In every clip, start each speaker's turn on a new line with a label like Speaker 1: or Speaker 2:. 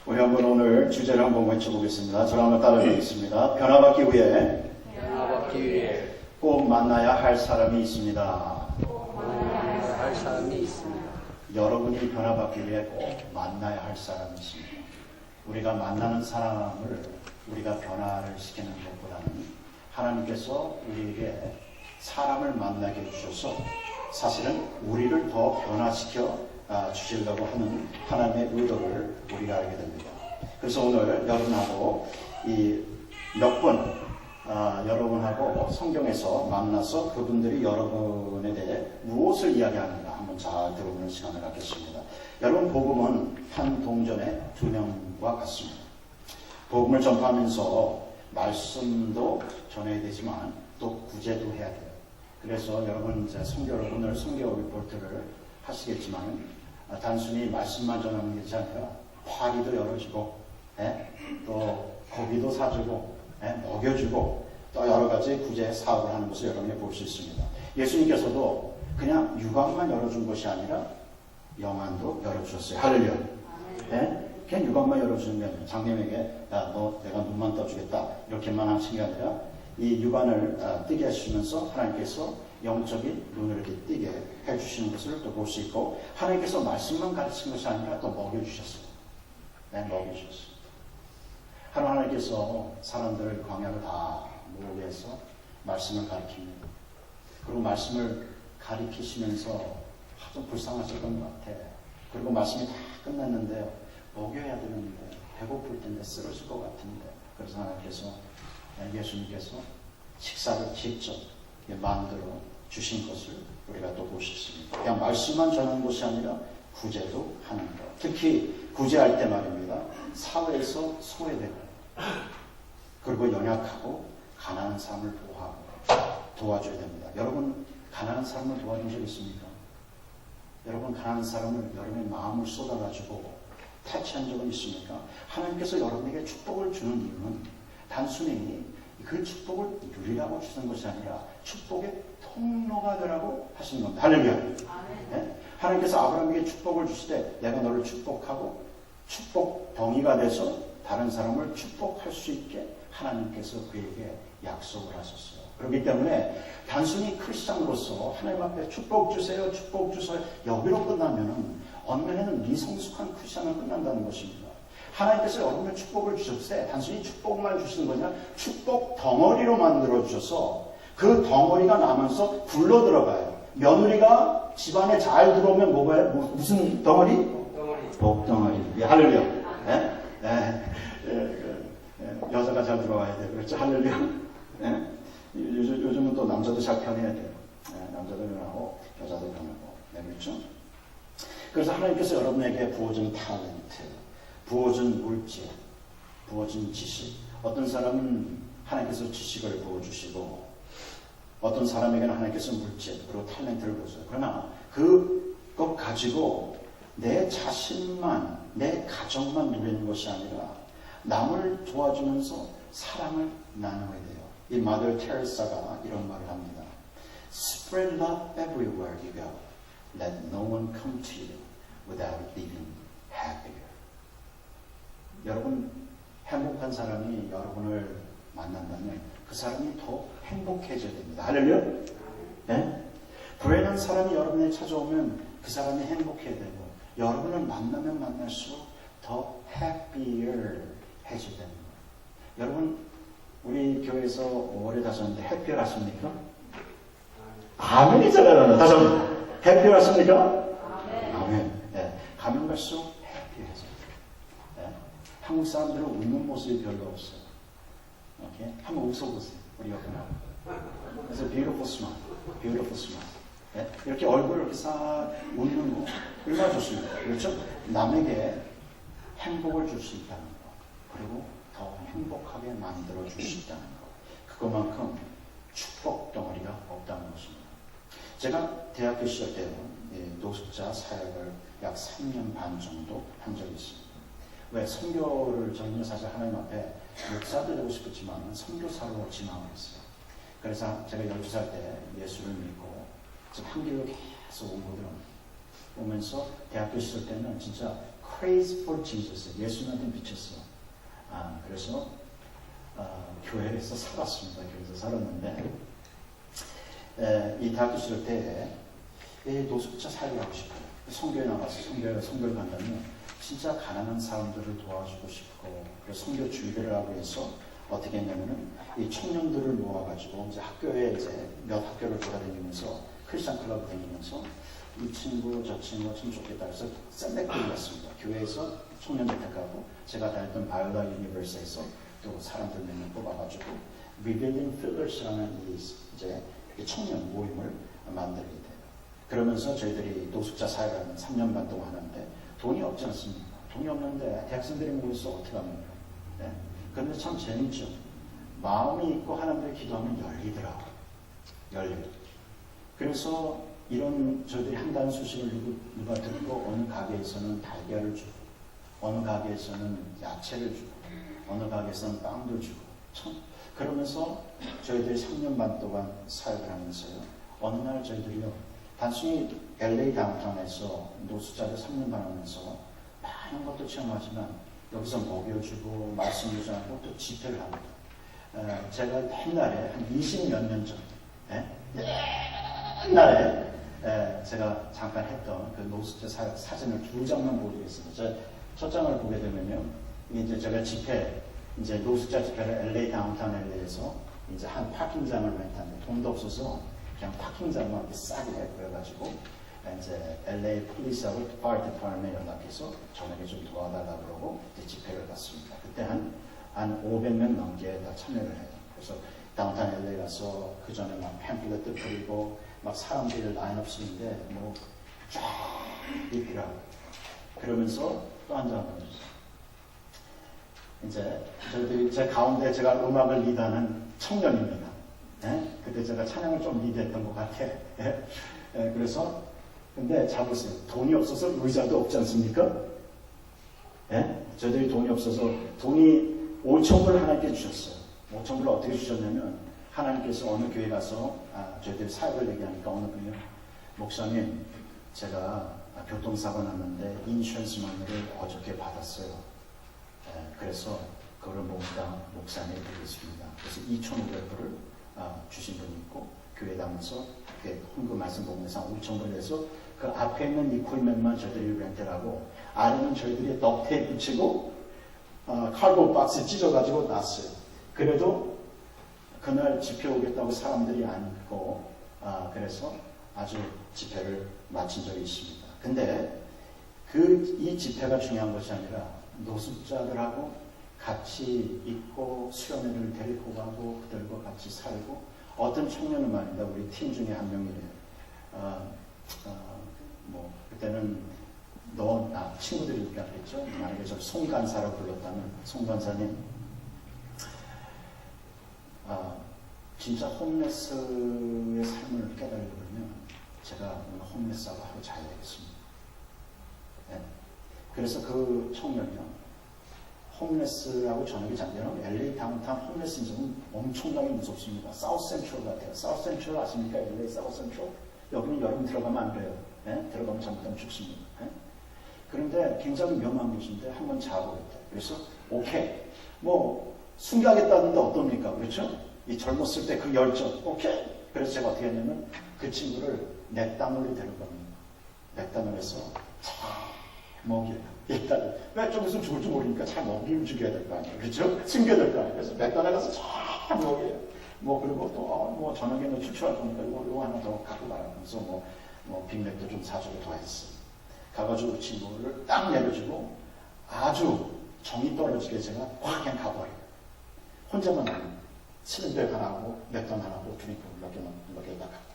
Speaker 1: 우리 한번 오늘 주제를 한번 외쳐보겠습니다. 저를 한번 따라가겠습니다. 변화받기 위해 꼭 만나야 할 사람이 있습니다. 여러분이 변화받기 위해 꼭 만나야 할 사람이 있습니다. 우리가 만나는 사람을 우리가 변화를 시키는 것보다는 하나님께서 우리에게 사람을 만나게 해주셔서 사실은 우리를 더 변화시켜 주시려고 하는 하나님의 의도를 우리가 알게 됩니다. 그래서 오늘 여러분하고 몇 번 여러분하고 성경에서 만나서 그분들이 여러분에 대해 무엇을 이야기하는가 한번 잘 들어보는 시간을 갖겠습니다. 여러분, 복음은 한 동전의 두 명과 같습니다. 복음을 전파하면서 말씀도 전해야 되지만 또 구제도 해야 돼요. 그래서 여러분 이제 오늘 성경 리포트를 하시겠지만 단순히 말씀만 전하는 것이 아니라 파리도 열어주고 또 고기도 사주고 먹여주고 또 여러 가지 구제 사업을 하는 것을 여러분이 볼 수 있습니다. 예수님께서도 그냥 유관만 열어준 것이 아니라 영안도 열어주셨어요. 할렐루야. 그냥 유관만 열어주는 게 아니라 장님에게 너 내가 눈만 떠주겠다 이렇게만 하신 게 아니라 이 유관을 뜨게 하시면서 하나님께서 영적인 눈을 이렇게 뜨게 해주시는 것을 또 볼 수 있고, 하나님께서 말씀만 가르친 것이 아니라 또 먹여주셨어요. 먹여주셨어요. 하나님께서 사람들을 광야로 다 모으게 해서 말씀을 가르칩니다. 그리고 말씀을 가르치시면서 좀 불쌍하셨던 것 같아. 그리고 말씀이 다 끝났는데요. 먹여야 되는데 배고플 텐데 쓰러질 것 같은데, 그래서 하나님께서 예수님께서 식사를 직접 만들어 주신 것을 우리가 또 볼 수 있습니다. 그냥 말씀만 전하는 것이 아니라 구제도 하는 것. 특히 구제할 때 말입니다. 사회에서 소외되고 그리고 연약하고 가난한 사람을 보호하고 도와줘야 됩니다. 여러분, 가난한 사람을 도와준 적 있습니까? 여러분, 가난한 사람을 여러분의 마음을 쏟아가지고 타치한 적은 있습니까? 하나님께서 여러분에게 축복을 주는 이유는 단순히 그 축복을 누리라고 주는 것이 아니라 축복의 통로가 되라고 하시는 겁니다. 할렐루야. 하나님께서 아브라함에게 축복을 주실 때 내가 너를 축복하고 축복 덩이가 돼서 다른 사람을 축복할 수 있게 하나님께서 그에게 약속을 하셨어요. 그렇기 때문에 단순히 크리스찬으로서 하나님 앞에 축복 주세요, 축복 주세요 여기로 끝나면은 언면에는 미성숙한 크리스찬은 끝난다는 것입니다. 하나님께서 여러분의 축복을 주셨을 때 단순히 축복만 주시는 거냐, 축복 덩어리로 만들어 주셔서 그 덩어리가 나면서 굴러 들어가요. 며느리가 집안에 잘 들어오면 뭐가요? 무슨 덩어리? 복덩어리. 할렐루야. 여자가 잘 들어와야 돼요. 그렇죠? 할렐루야. 요즘은 또 남자도 잘 편해야 돼요. 남자도 편하고 여자도 편하고. 그렇죠? 그래서 하나님께서 여러분에게 부어준 탤런트, 부어준 물질, 부어준 지식. 어떤 사람은 하나님께서 지식을 부어주시고 어떤 사람에게는 하나님께서 물질 그리고 탤런트를 부어줘요. 그러나 그것 가지고 내 자신만, 내 가정만 누리는 것이 아니라 남을 도와주면서 사랑을 나눠야 돼요. 이 마더 테레사가 이런 말을 합니다. Spread love everywhere you go. Let no one come to you without leaving happier. 여러분, 행복한 사람이 여러분을 만난다면 그 사람이 더 행복해져야 됩니다. 할렐루야. 불행한 사람이 여러분에 찾아오면 그 사람이 행복해야 되고 여러분을 만나면 만날수록 더 happier 해져야 됩니다. 여러분, 우리 교회에서 오래 다녔는데 해피어 하십니까? 아멘이잖아요. 다시 한번 해피어 하십니까? 아멘. 가면 갈수록 해피해져요. 한국 사람들은 웃는 모습이 별로 없어요. 오케이? 한번 웃어보세요. 우리 여러분하고. 그래서 beautiful smile, beautiful smile. 이렇게 얼굴을 이렇게 싹 웃는 거 얼마나 좋습니다. 그렇죠? 남에게 행복을 줄 수 있다는 거, 그리고 더 행복하게 만들어 줄 수 있다는 거, 그것만큼 축복 덩어리가 없다는 것입니다. 제가 대학교 시절 때 노숙자 사역을 약 3년 반 정도 한 적이 있습니다. 왜? 선교를 저희는 사실 하나님 앞에 목사도 되고 싶었지만 선교사로 지망을 했어요. 그래서 제가 12살 때 예수를 믿고 지금 한길로 계속 온 거들은 보면서 대학교 시절 때는 진짜 crazy for Jesus, 예수님한테 미쳤어. 그래서 교회에서 살았습니다. 교회에서 살았는데 이 대학교 시절 때에 노숙자 사역을 하고 싶어요. 선교에 나가서 선교를 간다면 진짜 가난한 사람들을 도와주고 싶고, 그래서 선교 주의를 하고 해서 어떻게 했냐면은 이 청년들을 모아가지고 이제 학교에 이제 몇 학교를 돌아다니면서 크리스천 클럽 다니면서 이 친구 저 친구 참 좋겠다 해서 샌백들이 왔습니다. 교회에서 청년 재택하고 제가 다녔던 바이올라 유니버시티에서 또 사람들 몇 명 뽑아가지고 Revealing Fillers라는 이제 청년 모임을 만들게 돼요. 그러면서 저희들이 노숙자 사회를 3년 반 동안 하는데 돈이 없지 않습니까? 돈이 없는데 대학생들이 모여서 어떻게 합니까? 네. 그런데 참 재밌죠. 마음이 있고 하나님께 기도하면 열리더라고요. 열리고. 그래서 이런 저희들이 한다는 소식을 누가 듣고 어느 가게에서는 달걀을 주고 어느 가게에서는 야채를 주고 어느 가게에서는 빵도 주고 참 그러면서 저희들이 3년 반 동안 사역을 하면서요. 어느 날 저희들이요. 단순히 LA 다운타운에서 노숙자를 3년 반 하면서 많은 것도 체험하지만 여기서 먹여주고 말씀도 전하고 또 집회를 합니다. 제가 옛날에 한 20몇 년 전 옛날에 제가 잠깐 했던 그 노숙자 사진을 2장만 보여드리겠습니다. 첫 장을 보게 되면요. 이제 제가 집회, 이제 노숙자 집회를 LA 다운타운 LA에서 이제 한 파킹장을 렌트하는데 돈도 없어서 그냥 파킹장만 이렇게 싸게 그래가지고 이제 LA 폴리스하고 파이어 디파트먼트에 연락해서 저녁에 좀 도와달라고 그러고 이제 집회를 갔습니다. 그때 한 500명 넘게 다 참여를 해요. 그래서 다운타운 LA 가서 그 전에 막 팸플렛도 뿌리고 막 사람들이 라인업 쓰는데 뭐 쫙 있더라고요. 그러면서 또 한 장 보여주세요. 이제 저희들이 제 가운데 제가 음악을 리드하는 청년입니다. 그때 제가 찬양을 좀 리드했던 것 같아. 그래서 근데 잘 보세요. 돈이 없어서 의자도 없지 않습니까? 저희들이 돈이 없어서 돈이 5,000불 하나님께 주셨어요. 5,000불을 어떻게 주셨냐면 하나님께서 어느 교회 가서 저희들이 사역을 얘기하니까 어느 분이요. 목사님 제가 교통사고 났는데 인슈런스 마니를 어저께 받았어요. 그래서 그거를 목사님에 드리겠습니다. 그래서 2,500불을 주신 분이 있고 교회 다니면서 헌금 말씀 보면서 5,000불 내서 그 앞에 있는 이퀄ment만 저희들이 렌트를 하고 아래는 저희들이 덕테이프 붙이고 칼보 박스 찢어가지고 놨어요. 그래도 그날 집회 오겠다고 사람들이 앉고 그래서 아주 집회를 마친 적이 있습니다. 근데 이 집회가 중요한 것이 아니라 노숙자들하고 같이 있고 수련회를 데리고 가고 그들과 같이 살고 어떤 청년은 말입니다. 우리 팀 중에 한 명이래요. 뭐 그때는 친구들이 이렇게 하겠죠. 만약에 저 송간사로 불렀다면 송간사님 진짜 홈레스의 삶을 깨달으려면 제가 오늘 홈레스하고 하루 자야 되겠습니다. 그래서 그 청년이요. 홈레스라고 저녁에 잠들면 LA 다운타운 홈레스는 엄청나게 무섭습니다. 사우스 센트럴 같아요. 사우스 센트럴 아십니까? LA 사우스 센트럴? 여기는 여러분 들어가면 안 돼요. 들어가면 잘못하면 죽습니다. 그런데 굉장히 위험한 곳인데 한번 자보겠다. 그래서 오케이. 뭐 숨겨야겠다는데 어떻습니까? 그렇죠? 이 젊었을 때 그 열정. 오케이. 그래서 제가 어떻게 했냐면 그 친구를 넥다놀로 데려갑니다. 넥다놀 해서 잘 먹여요. 일단 왜 좀 있으면 죽을 줄 모르니까 잘 먹이면 죽여야 될 거 아니에요. 그렇죠? 숨겨야 될 거 아니에요. 그래서 맥도날드 가서 잘 먹여요. 뭐 그리고 또 저녁에는 출출할 거니까 이거 하나 더 갖고 가라. 그래서 뭐 빅맥도 좀 사주고 더 했어요. 가가지고 그 친구를 딱 내려주고 아주 정이 떨어지게 제가 확 그냥 가버려요. 혼자만 하고 스린백 하나 하고 맥도날드 하나 하고 드링크 몇 개 딱 갖고.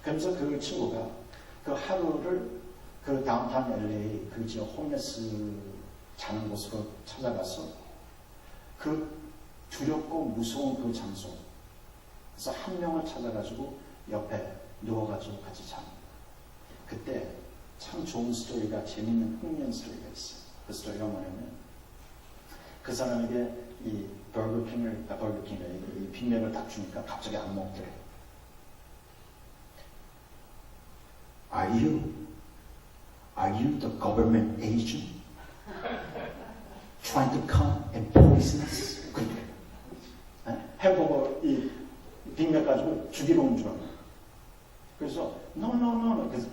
Speaker 1: 그러면서 그 친구가 그 하루를 그 다운타운 LA 그 지역 홈레스 자는 곳으로 찾아가서 그 두렵고 무서운 그 장소 그래서 한 명을 찾아가지고 옆에 누워가지고 같이 잡니다. 그때 참 좋은 스토리가 재밌는 흥미한 스토리가 있어요. 그 스토리가 뭐냐면 그 사람에게 이 이 빅맥을 딱 주니까 갑자기 안 먹더래요. Are you Are you the government agent? Trying to come and poison us? 그래. 햄버거 이 빅맥 가지고 죽이러 온 줄 알아. 그래서 no. 그래서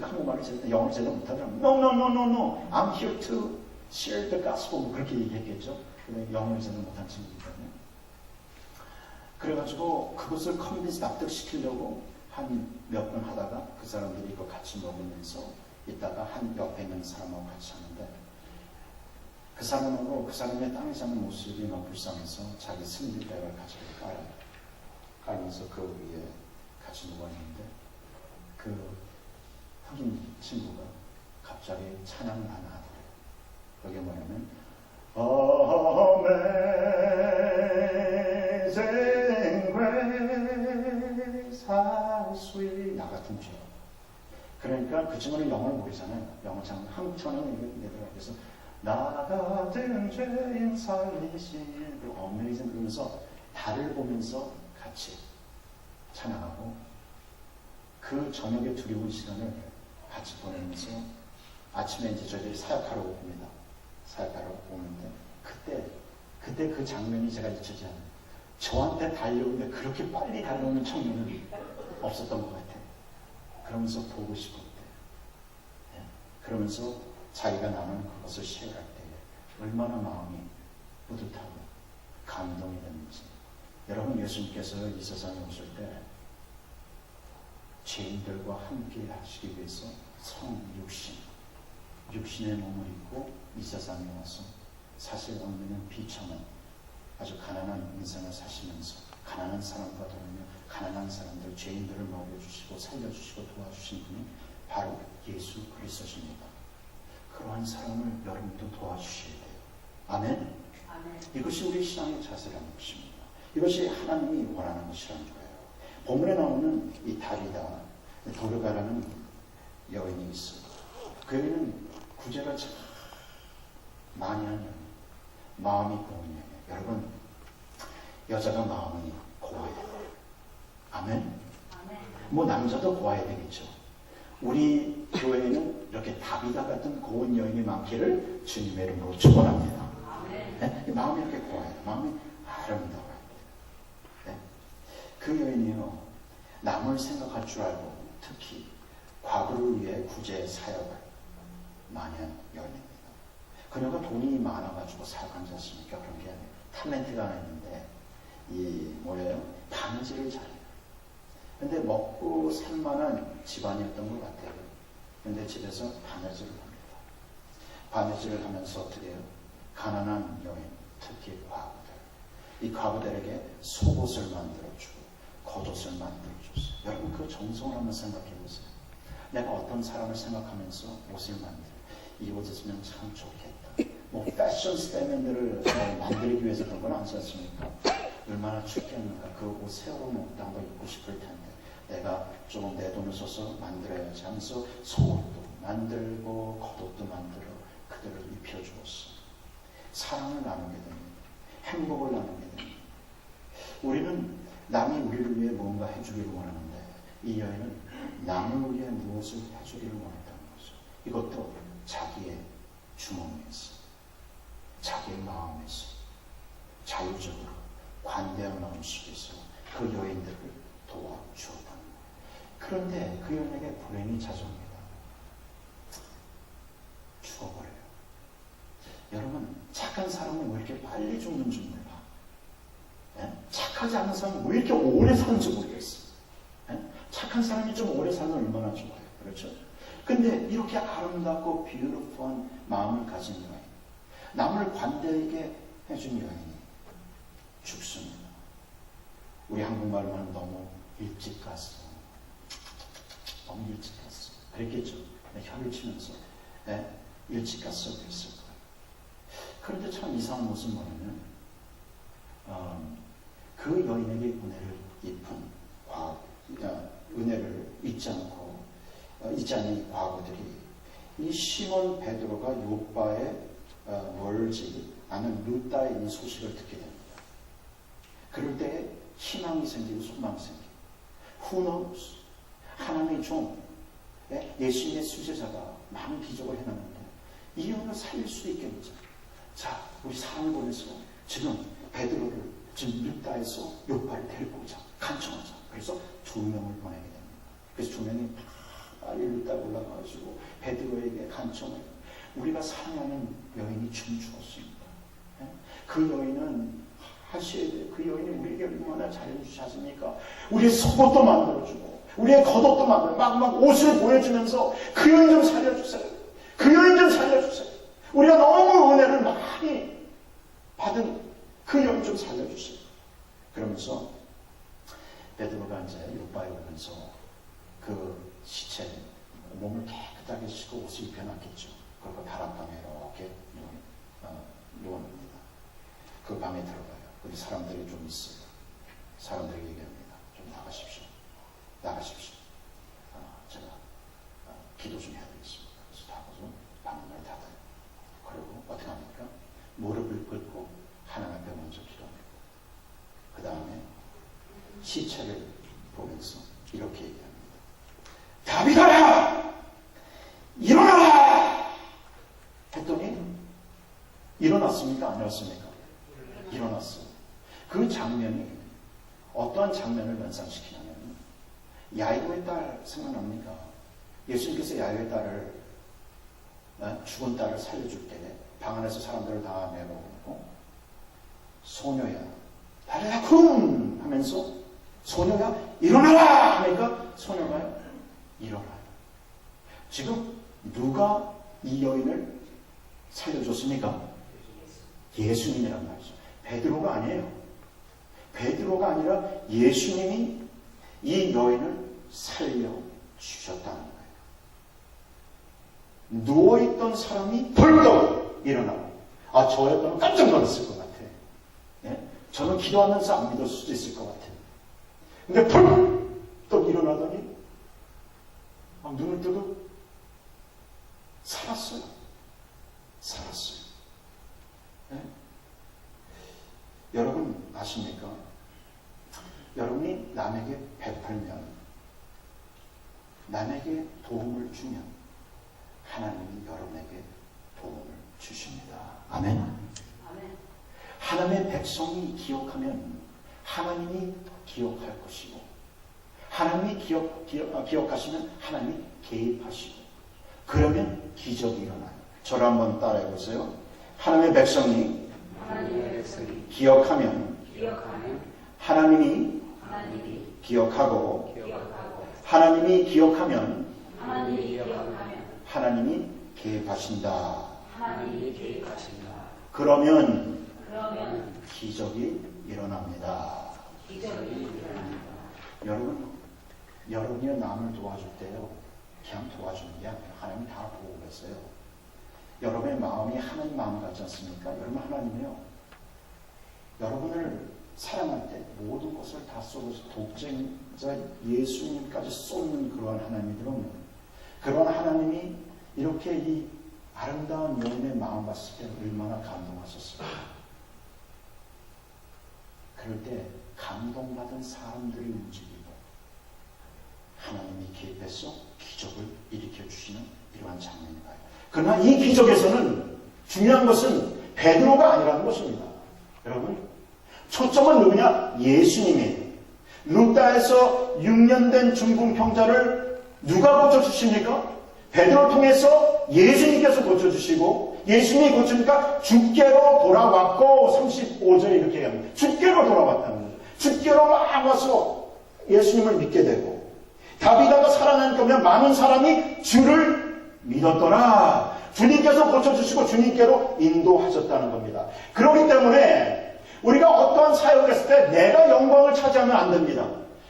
Speaker 1: 한국말을 영어를 제대로 못하더라고. No. I'm here to share the gospel. 뭐 그렇게 얘기했겠죠. 근데 영어를 제대로 못한 친구이기 때문에. 그래가지고 그것을 컨빈스 납득시키려고 한 몇 번 하다가 그 사람들이 이거 같이 먹으면서 있다가 한 옆에 있는 사람하고 같이 하는데 그 사람하고 그 사람의 땅에 사는 모습이 너무 불쌍해서 자기 승리백을 가지고 깔면서 그 위에 같이 누워있는데 그 흑인 친구가 갑자기 찬양을 하나 하더래요. 그게 뭐냐면 Amazing Grace How Sweet 나 같은 죄. 그러니까 그 친구는 영어를 모르잖아요. 영어 참 한국 천은 얘기하더라고요. 그래서 나 같은 죄인 살리신 그 Amazing 그러면서 달을 보면서 같이 찬양하고 그 저녁에 두려운 시간을 같이 보내면서 아침에 이제 저희들이 사역하러 옵니다. 사역하러 오는데 그때 그 장면이 제가 잊혀지지 않아요. 저한테 달려오는데 그렇게 빨리 달려오는 청년은 없었던 것 같아요. 그러면서 보고 싶을 때 그러면서 자기가 나눈 그것을 쉐어할 때 얼마나 마음이 뿌듯하고 감동이 됐는지. 여러분 예수님께서 이 세상에 오실 때 죄인들과 함께 하시기 위해서 육신의 몸을 입고 이 세상에 와서 사실 없는 비참한 아주 가난한 인생을 사시면서 가난한 사람과 더불며 가난한 사람들, 죄인들을 먹여주시고 살려주시고 도와주신 분이 바로 예수 그리스도십니다. 그러한 사람을 여러분도 도와주셔야 돼요. 아멘? 이것이 우리 신앙의 자세라는 것입니다. 이것이 하나님이 원하는 것이라는 거예요. 본문에 나오는 이 다비다, 도르가라는 여인이 있어요. 그 여인은 구제를 참 많이 하는 여인, 마음이 고운 여인. 여러분, 여자가 마음이 고와야 돼요. 아멘? 뭐 남자도 고와야 되겠죠. 우리 교회에는 이렇게 다비다 같은 고운 여인이 많기를 주님의 이름으로 축원합니다. 네? 마음이 이렇게 고와야 돼요. 마음이 아름다워야 돼요. 네? 그 여인이요, 남을 생각할 줄 알고 특히 과부를 위해 구제 사역을 많이 한 여인입니다. 그녀가 돈이 많아가지고 사역한 지 않습니까? 그런 게 아니에요. 탤런트가 하나 있는데 바느질을 잘해요. 근데 먹고 살만한 집안이었던 것 같아요. 근데 집에서 바느질을 합니다. 바느질을 하면서 어떻게 해요? 가난한 여인, 특히 과부들, 이 과부들에게 속옷을 만들어주고 겉옷을 만들어줬어요. 여러분 그 정성을 한번 생각해보세요. 내가 어떤 사람을 생각하면서 옷을 만들어 이 옷 있으면 참 좋겠다. 뭐 패션 스테이트먼트를 만들기 위해서 그런 건 아니지 않습니까? 얼마나 춥겠는가. 그 옷 세워놓고 한번 입고 싶을 텐데 내가 조금 내 돈을 써서 만들어야지 하면서 속옷도 만들고 겉옷도 만들어 그들을 입혀주었어. 사랑을 나누게 됩니다. 행복을 나누게 됩니다. 우리는 남이 우리를 위해 뭔가 해주기를 원하는데 이 여인은 남을 위해 무엇을 해주기를 원했다는 거죠. 이것도 자기의 주머니에서, 자기의 마음에서 자유적으로 관대한 마음 속에서 그 여인들을 도와주었다는 거예요. 그런데 그 여인에게 불행이 찾아옵니다. 죽어버려요. 여러분, 착한 사람은 왜 이렇게 빨리 죽는 줄 몰라? 예? 착하지 않은 사람은 왜 이렇게 오래 사는지 모르겠어. 예? 착한 사람이 좀 오래 살면 얼마나 좋아요. 그렇죠? 근데 이렇게 아름답고 뷰티풀한 마음을 가진 여인, 남을 관대하게 해준 여인이 죽습니다. 우리 한국말로는 너무 일찍 갔어. 너무 일찍 갔어. 그랬겠죠. 혀를 치면서 일찍 갔어 그랬을 거예요. 그런데 참 이상한 것은 뭐냐면 그 여인에게 은혜를 잊지 않은 과부들이 이 시몬 베드로가 요바에 멀지 않은 루다의 이 소식을 듣게 됩니다. 그럴 때 희망이 생기고 소망이 생기고 Who knows? 하나님의 종 예수님의 수제자가 많은 기적을 해놨는데 이 여인을 살릴 수 있겠는지. 자, 우리 사람을 보내서 지금 베드로를 지금 lud다에서 요파를 데리고 오자, 간청하자. 그래서 2명을 보내게 됩니다. 그래서 2명이 빨리 lud다에 올라가가지고 베드로에게 간청을. 우리가 사랑하는 여인이 지금 죽었습니다. 그 여인은 하셔야 돼요. 그 여인이 우리에게 얼마나 잘해주지 않습니까? 우리의 속옷도 만들어주고 우리의 겉옷도 만들어 막 옷을 보여주면서 그 여인 좀 살려주세요. 그 여인 좀 살려주세요. 우리가 너무 은혜를 많이 받은 그 여인 좀 살려주세요. 그러면서 베드로가 이제 요파에 오면서 그 시체 몸을 깨끗하게 씻고 옷을 입혀놨겠죠. 그리고 다락방에 이렇게 누워놓습니다. 그 방에 들어가요. 근데 사람들이 좀 있어요. 사람들이 얘기합니다. 좀 나가십시오. 나가십시오. 제가 기도 좀 해야 되겠습니다. 그래서 나가서 방문을 닫아요. 그리고 어떻게 합니까? 무릎을 꿇고 하나님 앞에 먼저 기도합니다. 그 다음에 시체를 보면서 이렇게 얘기합니다. 다비다야! 일어나라! 했더니 일어났습니까? 안 일어났습니까? 일어났어요. 그 장면이 어떠한 장면을 연상시키냐면 야이로의 딸 생각납니까? 예수님께서 야이로의 딸을 죽은 딸을 살려줄 때 방 안에서 사람들을 다 내려오고 소녀야 달라쿵 하면서 소녀가 일어나라 하니까 소녀가 일어나요. 지금 누가 이 여인을 살려줬습니까? 예수님이란 말이죠. 베드로가 아니에요. 베드로가 아니라 예수님이 이 여인을 살려주셨다는 거예요. 누워있던 사람이 벌떡 일어나고, 저였다면 깜짝 놀랐을 것 같아요. 저는 기도하면서 안 믿을 수도 있을 것 같아요. 근데 벌떡 일어나더니 눈을 뜨고 살았어요. 살았어요. 여러분 아십니까? 여러분이 남에게 베풀면, 남에게 도움을 주면 하나님이 여러분에게 도움을 주십니다. 아멘. 아멘. 하나님의 백성이 기억하면 하나님이 기억할 것이고, 하나님이 기억하시면 하나님이 개입하시고, 그러면 기적이 일어나요. 저를 한번 따라해 보세요. 하나님의 백성이 기억하면 하나님이 기억하고, 하나님이 기억하면 하나님이 개입하신다. 그러면 기적이 일어납니다. 여러분이 남을 도와줄 때요, 그냥 도와주는 게 아니라 하나님이 다 보고 계세요. 여러분의 마음이 하나님 마음 같지 않습니까? 여러분 하나님이요, 여러분을 사랑할 때 모든 것을 다 쏟아서 독생자 예수님까지 쏟는 그러한 하나님이거든요. 그런 하나님이 이렇게 이 아름다운 여인의 마음 봤을 때 얼마나 감동하셨어요. 그럴 때 감동받은 사람들이 움직이고 하나님이 개입해서 기적을 일으켜 주시는 이러한 장면입니다. 그러나 이 기적에서는 중요한 것은 베드로가 아니라는 것입니다. 여러분, 초점은 누구냐? 예수님이에요. 룻다에서 6년 된 중풍병자를 누가 고쳐주십니까? 베드로를 통해서 예수님께서 고쳐주시고, 예수님이 고치니까 주께로 돌아왔고, 35절에 이렇게 얘기합니다. 주께로 돌아왔다는 거죠. 주께로 막 와서 예수님을 믿게 되고, 다비다가 살아난 거면 많은 사람이 주를 믿었더라. 주님께서 고쳐주시고 주님께로 인도하셨다는 겁니다. 그렇기 때문에 우리가 어떠한 사역을 했을 때 내가 영광을 차지하면 안 됩니다.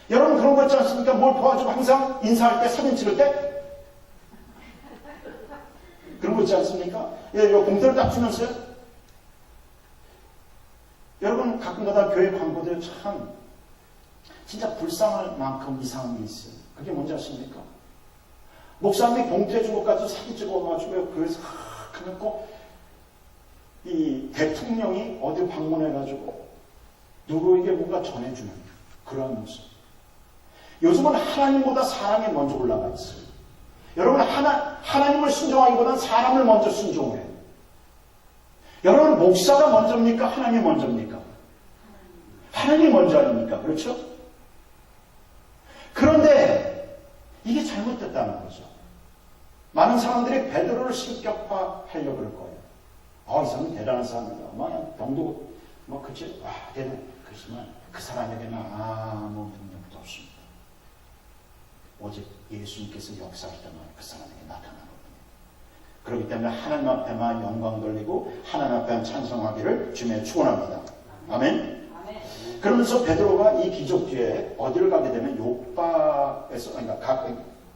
Speaker 1: 여러분 그런 거 있지 않습니까? 뭘 도와주고 항상 인사할 때, 사진 찍을 때 그런 거 있지 않습니까? 이거 봉투를 딱 주면서요. 여러분 가끔가다 교회 광고들 참 진짜 불쌍할 만큼 이상한 게 있어요. 그게 뭔지 아십니까? 목사님이 봉투해 준 것 가지고 사진 찍어가지고 그래서 그냥 꼭 이 대통령이 어디 방문해가지고 누구에게 뭔가 전해주는 그러한 모습. 요즘은 하나님보다 사람이 먼저 올라가 있어요. 여러분, 하나님을 순종하기보다는 사람을 먼저 순종해요. 여러분, 목사가 먼저입니까? 하나님이 먼저입니까? 하나님이 먼저 아닙니까? 그렇죠? 그런데 이게 잘못됐다는 거죠. 많은 사람들이 베드로를 신격화하려고 그럴 거예요. 이 사람은 대단한 사람이다. 병도 그치? 대단. 그렇지만 그 사람에게는 아무 능력도 없습니다. 오직 예수님께서 역사할 때만 그 사람에게 나타나거든요. 그렇기 때문에 하나님 앞에만 영광 돌리고 하나님 앞에만 찬송하기를 주님의 축원합니다. 아멘. 그러면서 베드로가 이 기적 뒤에 어디를 가게 되면 요바에서,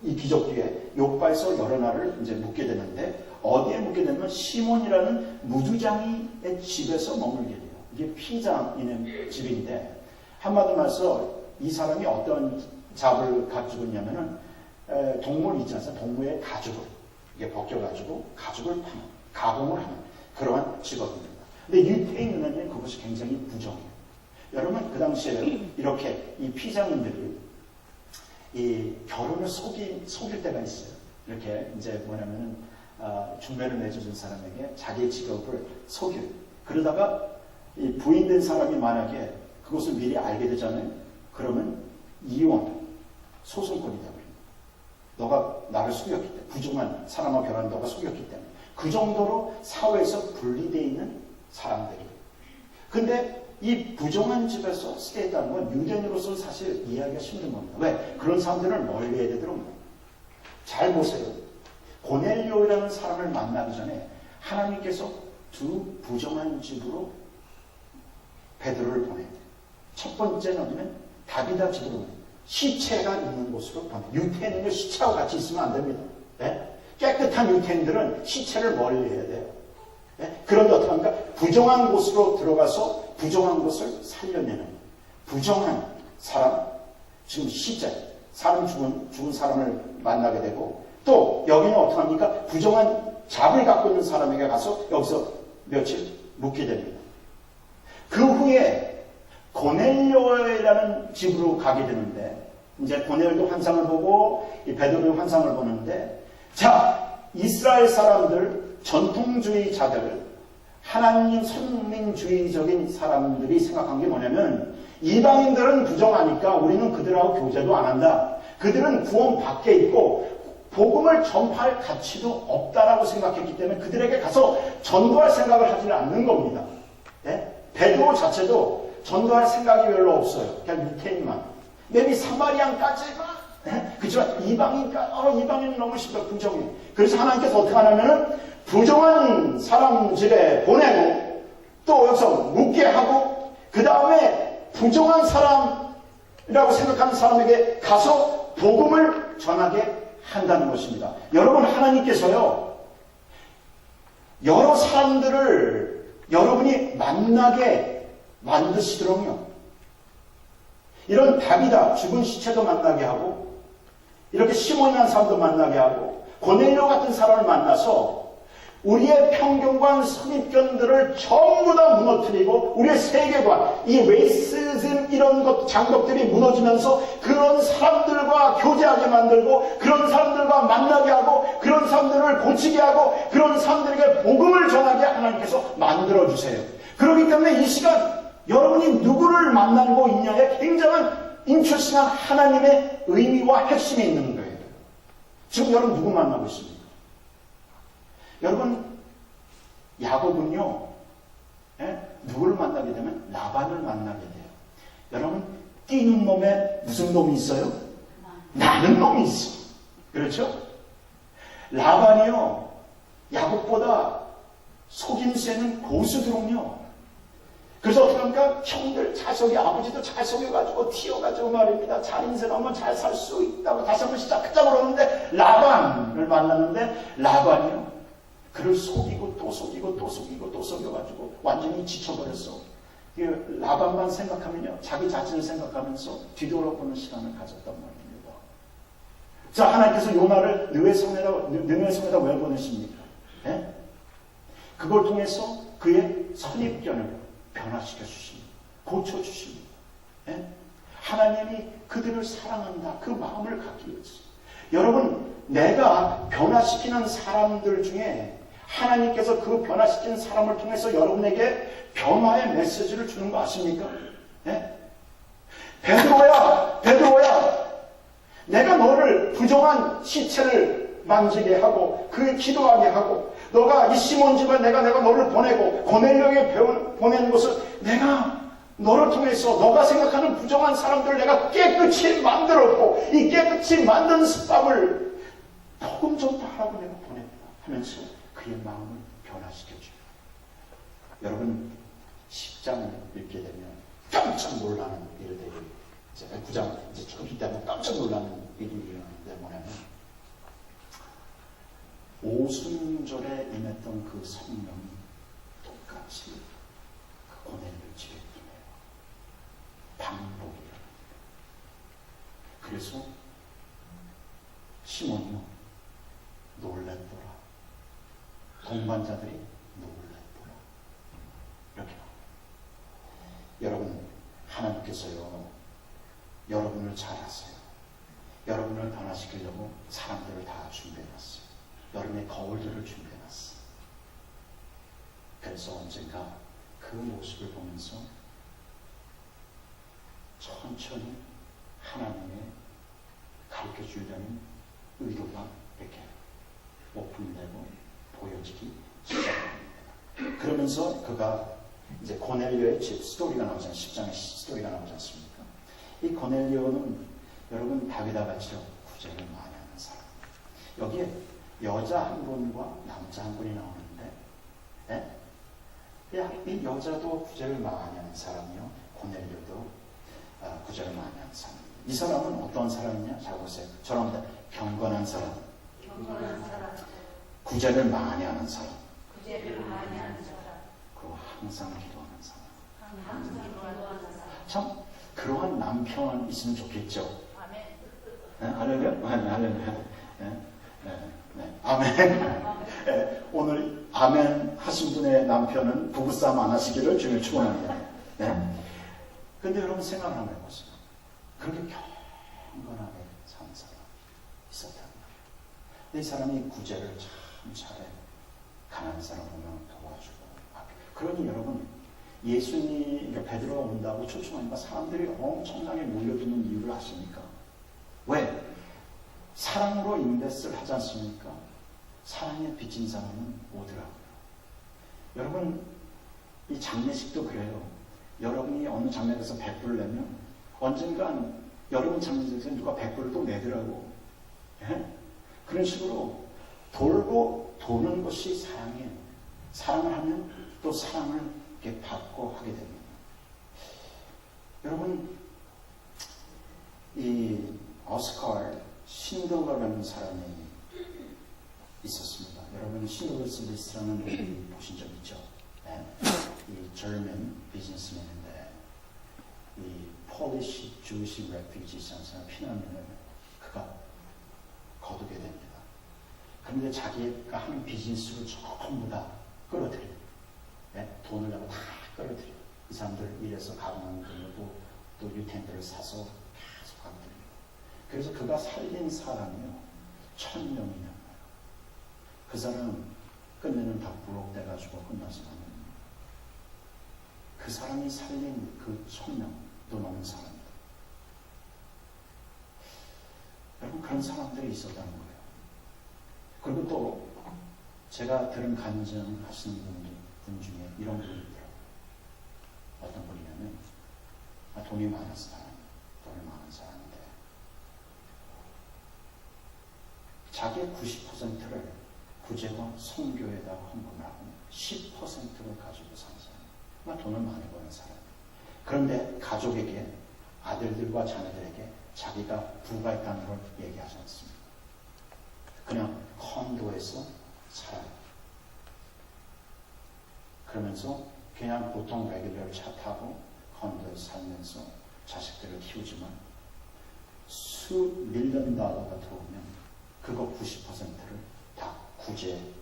Speaker 1: 이 기적 뒤에 요바에서 여러 날을 이제 묵게 되는데, 어디에 묵게 되면 시몬이라는 무두장이의 집에서 머물게 돼요. 이게 피장이는 집인데, 한마디로 말해서 이 사람이 어떤 잡을 가지고 있냐면은 동물 있지 않습니까? 동물의 가죽을 이게 벗겨가지고 가죽을 파는, 가공을 하는 그러한 직업입니다. 근데 유태인은 그것이 굉장히 부정해요. 여러분, 그 당시에 이렇게 이 피장인들이 이 결혼을 속일 때가 있어요. 이렇게 이제 뭐냐면은 중매를 맺어준 사람에게 자기의 직업을 속여요. 그러다가 이 부인된 사람이 만약에 그것을 미리 알게 되잖아요. 그러면 이혼, 소송권이 되어버립니다. 너가 나를 속였기 때문에, 부정한 사람과 결혼한 너가 속였기 때문에. 그 정도로 사회에서 분리되어 있는 사람들이에요. 근데 이 부정한 집에서 쓰게 했다는 건 유대인으로서는 사실 이해하기가 힘든 겁니다. 왜? 그런 사람들을 멀리해야 되도록. 잘 보세요. 고넬료라는 사람을 만나기 전에 하나님께서 두 부정한 집으로 베드로를 보내요. 첫 번째는 어디면 다비다 집으로 보내요. 시체가 있는 곳으로 보내요. 유태인은 시체와 같이 있으면 안 됩니다. 네? 깨끗한 유태인들은 시체를 멀리해야 돼요. 네? 그런데 어떻게 합니까? 부정한 곳으로 들어가서 부정한 것을 살려내는, 부정한 사람, 지금 시체, 사람 죽은 사람을 만나게 되고, 또 여기는 어떻게 합니까? 부정한 잡을 갖고 있는 사람에게 가서 여기서 며칠 묵게 됩니다. 그 후에 고넬료라는 집으로 가게 되는데, 이제 고넬도 환상을 보고 이 베드로도 환상을 보는데, 자, 이스라엘 사람들, 전통주의자들, 하나님 선민주의적인 사람들이 생각한 게 뭐냐면, 이방인들은 부정하니까 우리는 그들하고 교제도 안 한다. 그들은 구원 밖에 있고 복음을 전파할 가치도 없다라고 생각했기 때문에 그들에게 가서 전도할 생각을 하지는 않는 겁니다. 네? 베드로 자체도 전도할 생각이 별로 없어요. 그냥 유태인만. maybe 사마리안까지만. 네? 그렇지만 이방인은 너무 싫다. 부정해. 그래서 하나님께서 어떻게 하냐면은 부정한 사람 집에 보내고 또 여기서 묵게 하고 그 다음에 부정한 사람이라고 생각하는 사람에게 가서 복음을 전하게 한다는 것입니다. 여러분, 하나님께서요, 여러 사람들을 여러분이 만나게 만드시도록요, 이런 다비다, 죽은 시체도 만나게 하고, 이렇게 시몬이라는 사람도 만나게 하고, 고넬료 같은 사람을 만나서 우리의 편견과 선입견들을 전부 다 무너뜨리고 우리의 세계관, 이 레이시즘 이런 장벽들이 무너지면서 그런 사람들과 교제하게 만들고 그런 사람들과 만나게 하고 그런 사람들을 고치게 하고 그런 사람들에게 복음을 전하게 하나님께서 만들어주세요. 그렇기 때문에 이 시간 여러분이 누구를 만나고 있냐에 굉장한 인출싱한 하나님의 의미와 핵심이 있는 거예요. 지금 여러분 누구 만나고 있습니까? 여러분, 야곱은요, 누구를 만나게 되면 라반을 만나게 돼요. 여러분, 뛰는 놈에 무슨 놈이 있어요? 나는 놈이 있어. 그렇죠? 라반이요, 야곱보다 속임수에는 고수들은요. 그래서 어떻게 합니까? 형들 잘 속여, 아버지도 잘 속여가지고 튀어가지고 말입니다. 잘 인생하면 잘 살 수 있다고 다시 한번 시작하자고 그러는데 라반을 만났는데 라반이요, 그를 속이고 또 속이고 또 속이고 또 속여가지고 완전히 지쳐버렸어. 라반만 생각하면요, 자기 자신을 생각하면서 뒤돌아보는 시간을 가졌단 말입니다. 자, 하나님께서 요나를 느웨 성에다 왜 보내십니까? 네? 그걸 통해서 그의 선입견을 변화시켜 주십니다. 고쳐 주십니다. 네? 하나님이 그들을 사랑한다, 그 마음을 갖기 위해서. 여러분, 내가 변화시키는 사람들 중에 하나님께서 그 변화시키는 사람을 통해서 여러분에게 변화의 메시지를 주는 거 아십니까? 네? 베드로야, 내가 너를 부정한 시체를 만지게 하고 그 기도하게 하고 너가 이 시몬 집에 내가 너를 보내고 고넬료에게 보내는 것을 내가 너를 통해서 너가 생각하는 부정한 사람들을 내가 깨끗이 만들었고 이 깨끗이 만든 습밥을 조금 좀 더 하라고 내가 보냈다 하면서 그의 마음을 변화시켜줘요. 여러분 10장을 읽게 되면 깜짝 놀라는 일들이 이제 9장 이제 조금 있다면 깜짝 놀라는 일이 일어나는데 뭐냐면 오순절에 임했던 그 성령이 똑같이 그 고넬료 집에 임해요. 반복이에요. 그래서 시몬이요 놀랬더라. 동반자들이 놀랬더라. 이렇게 여러분 하나님께서요 여러분을 잘 아세요. 여러분을 변화시키려고 사람들을 다 준비해놨어요. 여러분의 거울들을 준비해놨어요. 그래서 언젠가 그 모습을 보면서 천천히 하나님의 가르쳐주려는 의도가 이렇게 오픈되고 보여지기 시작합니다. 그러면서 그가 이제 고넬료의 집 스토리가 나오잖아요. 10장의 스토리가 나오지 않습니까? 이 고넬료는 여러분 다윗과 같이 구제를 많이 하는 사람. 여기에 여자 한 분과 남자 한 분이 나오는데, 이 여자도 구제를 많이 하는 사람이요, 고넬료도 구제를 많이 하는 사람. 이 사람은 어떤 사람이냐? 잘 보세요. 저런 경건한 사람, 구제를 많이 하는 사람, 그리고 항상 기도하는 사람. 참 그러한 남편 있으면 좋겠죠. 할렐루야. 할렐루야. 아멘. 오늘 아멘 하신 분의 남편은 부부싸움 안 하시기를 주님을 축원합니다. 근데 여러분 생각을 한번 해보세요. 그렇게 경건하게 사는 사람 있었단 말이에요. 이 사람이 구제를 참 잘해. 가난한 사람 보면 도와주고. 그러니 여러분 예수님이 베드로가 온다고 초청하니까 사람들이 엄청나게 몰려드는 이유를 아십니까? 왜? 사랑으로 인베스트를 하지 않습니까? 사랑에 빚진 사람은 오더라고요. 여러분 이 장례식도 그래요. 여러분이 어느 장례에서 100불을 내면 언젠간 여러분 장례에서 누가 100불을 또 내더라고. 그런 식으로 돌고 도는 것이 사랑이에요. 사랑을 하면 또 사랑을 이렇게 받고 하게 됩니다. 여러분 이 오스카 신들러라는 사람이 있었습니다. 여러분 신들러스 리스트라는 걸 보신 적 있죠? 이 German 비즈니스맨인데 이 Polish Jewish refugees라는 사람 피난민을 그가 거두게 됩니다. 그런데 자기가 하는 비즈니스를 전부 다 끌어들여요. 돈을 내고 다 끌어들여요. 이 사람들 일해서 가방을 들고 또 유텐들을 사서 계속 가거든요. 그래서 그가 살린 사람이요 1000명이냐. 그 사람은 끝내는 다 부록돼가지고 끝나지만 그 사람이 살린 그 1000명도 넘는 사람이다. 여러분 그런 사람들이 있었다는 거예요. 그리고 또 제가 들은 간증하시는 분 중에 이런 분이 있더라고요. 어떤 분이냐면 돈이 많은 사람, 돈이 많은 사람인데 자기의 90%를 구제와 선교에다 헌금을 하고 10%를 가지고 산 사람, 돈을 많이 버는 사람. 그런데 가족에게, 아들들과 자녀들에게 자기가 부가 있다는 걸 얘기하지 않습니다. 그냥 컨도에서 살아요. 그러면서 그냥 보통 레귤러 차 타고 컨도에서 살면서 자식들을 키우지만 수 밀리언 달러가 들어오면 그거 90%를 다 구제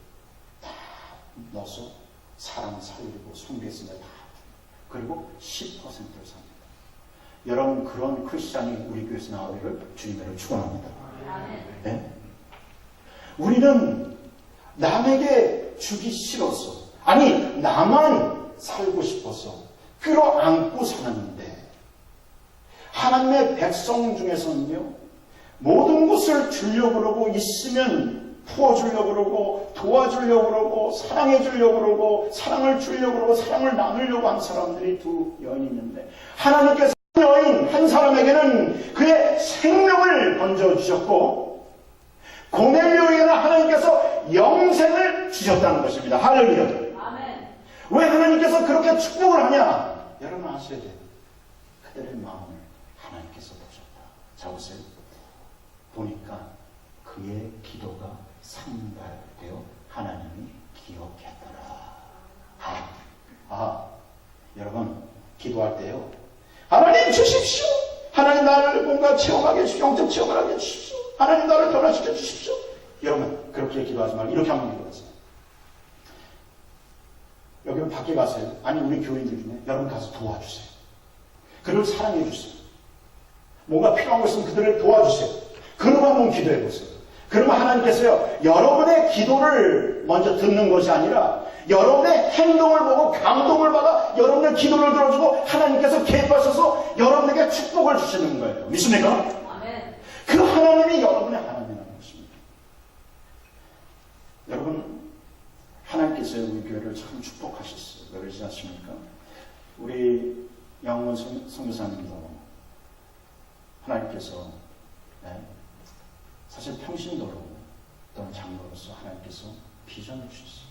Speaker 1: 다 넣어서 사람 살리고 성교했으면 다 그리고 10%를 삽니다. 여러분 그런 크리스찬이 우리 교회에서 나오기를 주님으로 축원합니다. 네? 우리는 남에게 주기 싫어서, 아니 나만 살고 싶어서 끌어안고 사는데, 하나님의 백성 중에서는요, 모든 것을 주려고 그러고, 있으면 부어주려고 그러고, 도와주려고 그러고, 사랑해주려고 그러고, 사랑을 주려고 그러고, 사랑을 나누려고 하는 사람들이 두 여인이 있는데, 하나님께서 여인 한 사람에게는 그의 생명을 던져주셨고, 고넬료에게는 하나님께서 영생을 주셨다는 것입니다. 할렐루야. 아멘. 왜 하나님께서 그렇게 축복을 하냐? 여러분 아셔야 돼요. 그들의 마음을 하나님께서 보셨다. 자 보세요. 보니까 그의 기도가 상달되어 하나님이 기억했더라. 여러분 기도할 때요, 하나님 주십시오. 하나님 나를 뭔가 체험하게 해주십시오. 영적 체험을 하게 해주십시오. 하나님 나를 변화시켜 주십시오. 여러분 그렇게 기도하지 말고 이렇게 한번 기도하세요. 여러분 밖에 가세요. 아니 우리 교인들 중에 여러분 가서 도와주세요. 그들을 사랑해 주세요. 뭔가 필요한 거 있으면 그들을 도와주세요. 그러고 한번 기도해 보세요. 그러면 하나님께서요, 여러분의 기도를 먼저 듣는 것이 아니라 여러분의 행동을 보고 감동을 받아 여러분의 기도를 들어주고 하나님께서 개입하셔서 여러분에게 축복을 주시는 거예요. 믿습니까? 아멘. 그 하나님이 여러분의 하나님이라는 것입니다. 여러분, 하나님께서 우리 교회를 참 축복하셨어요. 왜 그러지 않습니까? 우리 양원 선교사님도 하나님께서 사실 평신도로 또는 장로로서 하나님께서 비전을 주셨어요.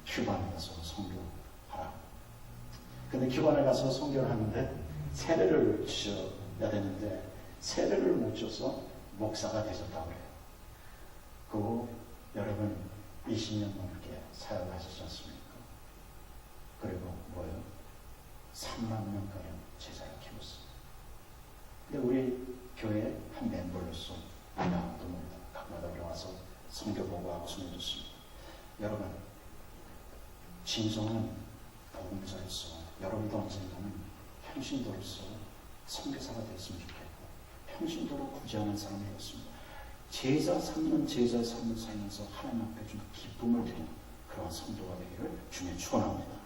Speaker 1: 큐바에 가서 선교하라. 근데 큐바에 가서 선교를 하는데 세례를 주셔야 되는데 세례를 못 줘서 목사가 되셨다고 해요. 그리고 여러분 20년 넘게 사역을 하셨지 않습니까? 그리고 뭐예요? 3만 명가량 제자를 키웠어요. 근데 우리 교회 한 멤버로서 아무도 모르다 가끔마다 올라와서 선교 보고하고 선교했습니다. 여러분, 진정한 복음자로서 여러분도 언젠가는 평신도로서 선교사가 되었으면 좋겠고, 평신도로 구제하는 사람이 되었습니다. 제자 삼는 삶을 살면서 하나님 앞에 좀 기쁨을 드리는 그런 성도가 되기를 주님 축원합니다.